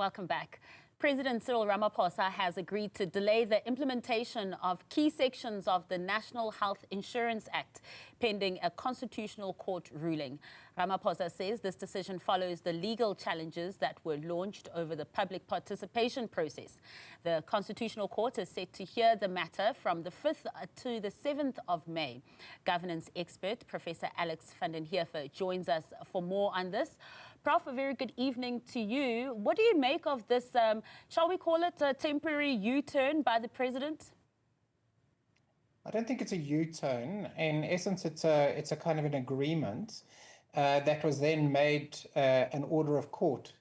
Welcome back. President Cyril Ramaphosa has agreed to delay the implementation of key sections of the National Health Insurance Act, pending a constitutional court ruling. Ramaphosa says this decision follows the legal challenges that were launched over the public participation process. The Constitutional Court is set to hear the matter from the 5th to the 7th of May. Governance expert Professor Alex van den Heever joins us for more on this. Prof, a very good evening to you. What do you make of this, shall we call it a temporary U-turn by the president? I don't think it's a U-turn. In essence, it's a kind of an agreement that was then made an order of court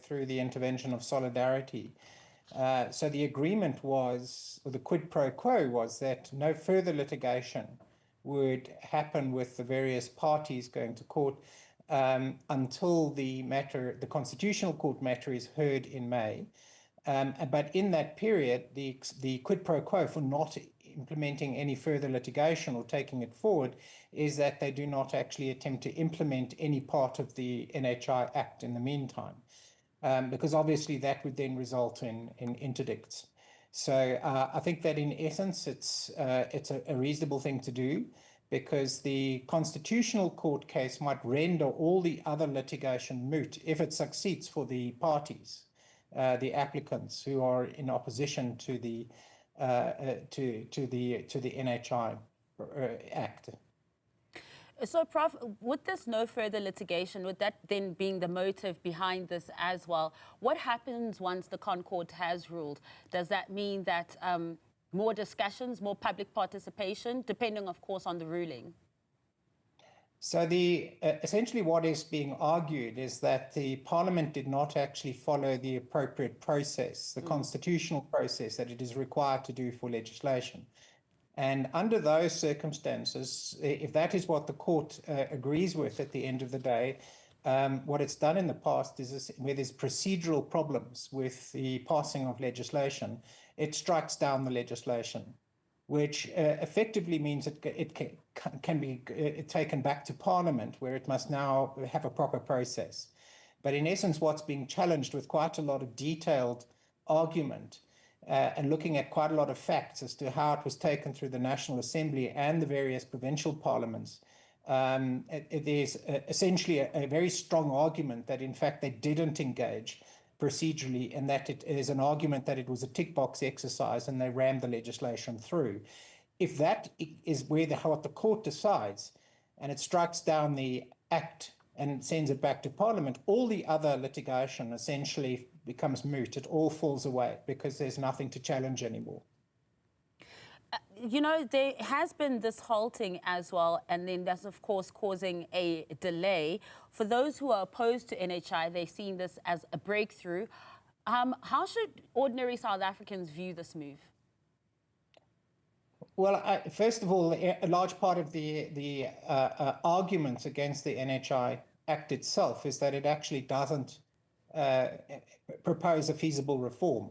through the intervention of solidarity. So the agreement was, or the quid pro quo was, that no further litigation would happen with the various parties going to court until the Constitutional Court matter is heard in May. But in that period, the quid pro quo for not implementing any further litigation or taking it forward is that they do not actually attempt to implement any part of the NHI Act in the meantime, because obviously that would then result in interdicts. So I think that in essence, it's a reasonable thing to do, because the Constitutional Court case might render all the other litigation moot if it succeeds for the parties, the applicants who are in opposition to the NHI Act. So, Prof, with this no further litigation, with that then being the motive behind this as well, what happens once the Concourt has ruled? Does that mean that more discussions, more public participation, depending, of course, on the ruling? So essentially what is being argued is that the Parliament did not actually follow the appropriate process, the constitutional process that it is required to do for legislation. And under those circumstances, if that is what the court agrees with at the end of the day, what it's done in the past is where there's procedural problems with the passing of legislation, it strikes down the legislation, which effectively means it can be taken back to Parliament, where it must now have a proper process. But in essence, what's being challenged with quite a lot of detailed argument and looking at quite a lot of facts as to how it was taken through the National Assembly and the various provincial parliaments, there's essentially a very strong argument that, in fact, they didn't engage procedurally, and that it is an argument that it was a tick box exercise and they rammed the legislation through. If that is what the court decides, and it strikes down the act and sends it back to Parliament, all the other litigation essentially becomes moot. It all falls away because there's nothing to challenge anymore. You know, there has been this halting as well, and then that's, of course, causing a delay. For those who are opposed to NHI, they're seeing this as a breakthrough. How should ordinary South Africans view this move? Well, first of all, a large part of the arguments against the NHI Act itself is that it actually doesn't propose a feasible reform.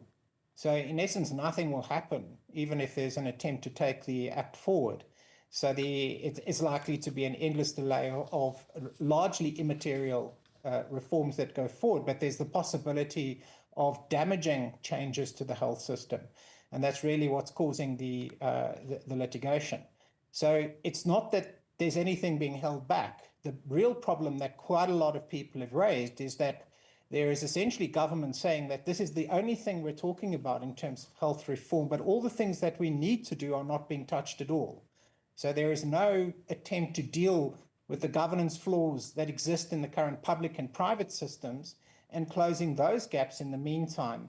So in essence, nothing will happen, even if there's an attempt to take the act forward. So it's likely to be an endless delay of largely immaterial reforms that go forward, but there's the possibility of damaging changes to the health system. And that's really what's causing the litigation. So it's not that there's anything being held back. The real problem that quite a lot of people have raised is that there is essentially government saying that this is the only thing we're talking about in terms of health reform, but all the things that we need to do are not being touched at all. So there is no attempt to deal with the governance flaws that exist in the current public and private systems and closing those gaps in the meantime.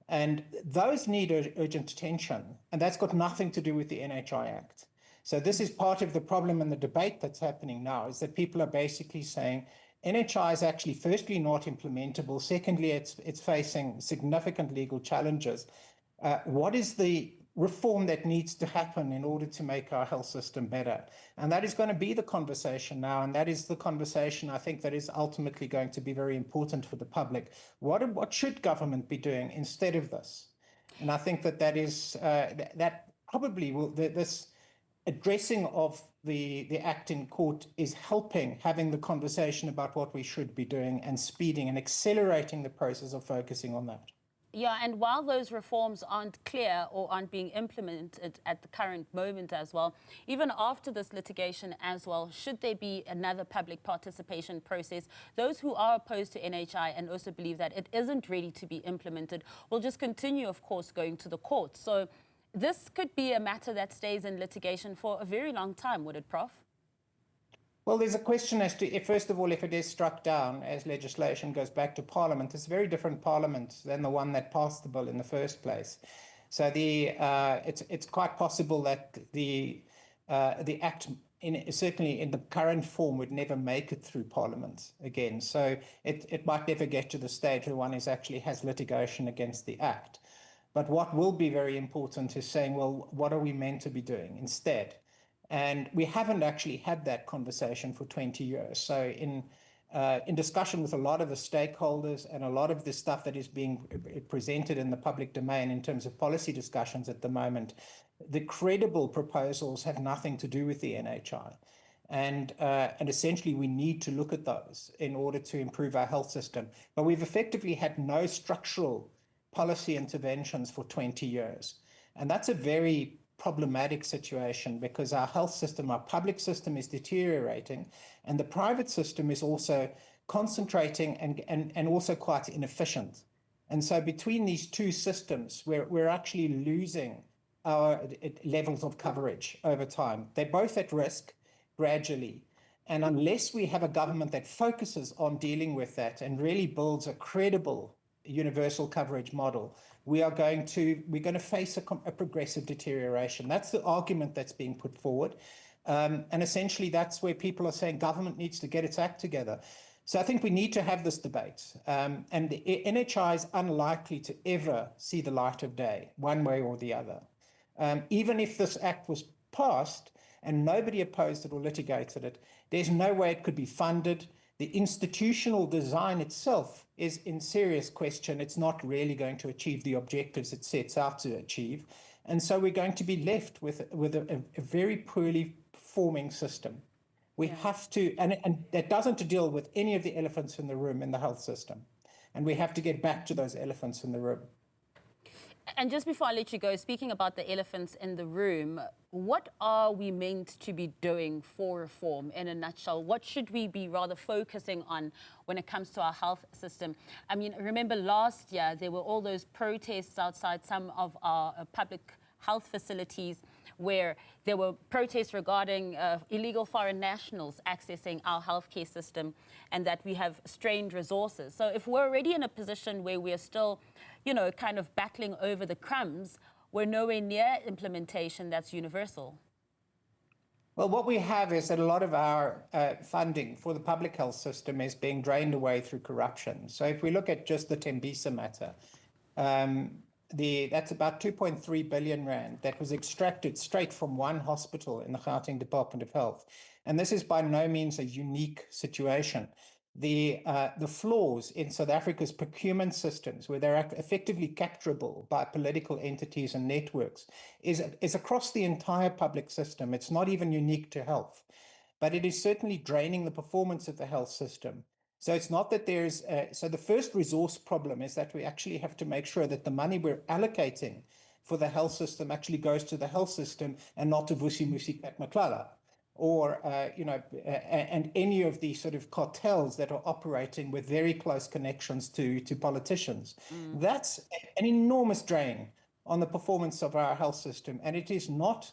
And those need urgent attention, and that's got nothing to do with the NHI Act. So this is part of the problem and the debate that's happening now, is that people are basically saying NHI is actually, firstly, not implementable. Secondly, it's facing significant legal challenges. What is the reform that needs to happen in order to make our health system better? And that is going to be the conversation now, and that is the conversation I think that is ultimately going to be very important for the public. What should government be doing instead of this? And I think that is that probably will this addressing of the act in court is helping having the conversation about what we should be doing and speeding and accelerating the process of focusing on that. Yeah, and while those reforms aren't clear or aren't being implemented at the current moment as well, even after this litigation as well, should there be another public participation process, those who are opposed to NHI and also believe that it isn't ready to be implemented will just continue, of course, going to the courts. So this could be a matter that stays in litigation for a very long time, would it, Prof? Well, there's a question as to, if, first of all, if it is struck down as legislation goes back to Parliament, it's a very different Parliament than the one that passed the bill in the first place. So it's quite possible that the Act, certainly in the current form, would never make it through Parliament again. So it might never get to the stage where one actually has litigation against the Act. But what will be very important is saying, well, what are we meant to be doing instead? And we haven't actually had that conversation for 20 years. So in discussion with a lot of the stakeholders and a lot of the stuff that is being presented in the public domain in terms of policy discussions at the moment, the credible proposals have nothing to do with the NHI. And essentially, we need to look at those in order to improve our health system. But we've effectively had no structural policy interventions for 20 years. And that's a very problematic situation because our health system, our public system is deteriorating, and the private system is also concentrating and also quite inefficient. And so between these two systems, we're actually losing our levels of coverage over time. They're both at risk gradually. And unless we have a government that focuses on dealing with that and really builds a credible universal coverage model, we're going to face a progressive deterioration. That's the argument that's being put forward. And essentially, that's where people are saying government needs to get its act together. So I think we need to have this debate. And the NHI is unlikely to ever see the light of day, one way or the other. Even if this act was passed and nobody opposed it or litigated it, there's no way it could be funded. The institutional design itself is in serious question. It's not really going to achieve the objectives it sets out to achieve. And so we're going to be left with a very poorly performing system. We have to, and that doesn't deal with any of the elephants in the room in the health system. And we have to get back to those elephants in the room. And just before I let you go, speaking about the elephants in the room, what are we meant to be doing for reform in a nutshell? What should we be rather focusing on when it comes to our health system? I mean, remember last year, there were all those protests outside some of our public health facilities where there were protests regarding illegal foreign nationals accessing our healthcare system and that we have strained resources. So if we're already in a position where we're still, you know, kind of battling over the crumbs, we're nowhere near implementation that's universal. Well, what we have is that a lot of our funding for the public health system is being drained away through corruption. So if we look at just the Tembisa matter, that's about 2.3 billion rand that was extracted straight from one hospital in the Gauteng Department of Health. And this is by no means a unique situation. The flaws in South Africa's procurement systems, where they're effectively capturable by political entities and networks, is across the entire public system. It's not even unique to health, but it is certainly draining the performance of the health system. So it's not that there's, so the first resource problem is that we actually have to make sure that the money we're allocating for the health system actually goes to the health system and not to Vusi Musi Maklala or, and any of the sort of cartels that are operating with very close connections to politicians. That's an enormous drain on the performance of our health system. And it is not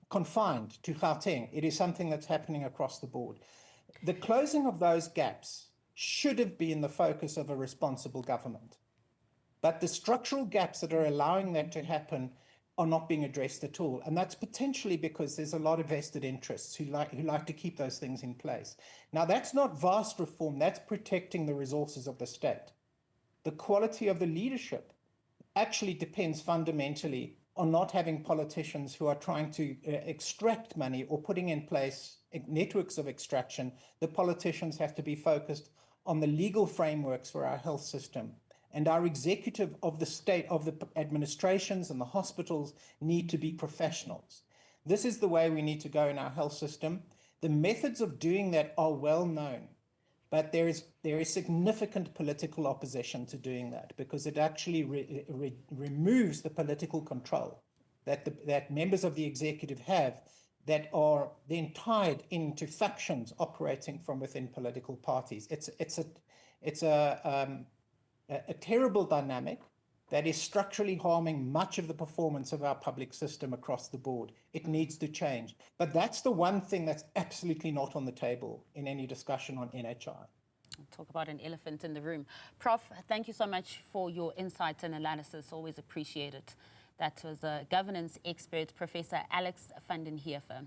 confined to Gauteng. It is something that's happening across the board. The closing of those gaps should have been the focus of a responsible government. But the structural gaps that are allowing that to happen are not being addressed at all. And that's potentially because there's a lot of vested interests who like to keep those things in place. Now, that's not vast reform. That's protecting the resources of the state. The quality of the leadership actually depends fundamentally on not having politicians who are trying to extract money or putting in place networks of extraction. The politicians have to be focused on the legal frameworks for our health system. And our executive of the state, of the administrations and the hospitals need to be professionals. This is the way we need to go in our health system. The methods of doing that are well known, but there is significant political opposition to doing that, because it actually removes the political control that members of the executive have, that are then tied into factions operating from within political parties. It's a terrible dynamic that is structurally harming much of the performance of our public system across the board. It needs to change. But that's the one thing that's absolutely not on the table in any discussion on NHI. We'll talk about an elephant in the room. Prof, thank you so much for your insight and analysis. Always appreciate it. That was a governance expert, Professor Alex van den Heever.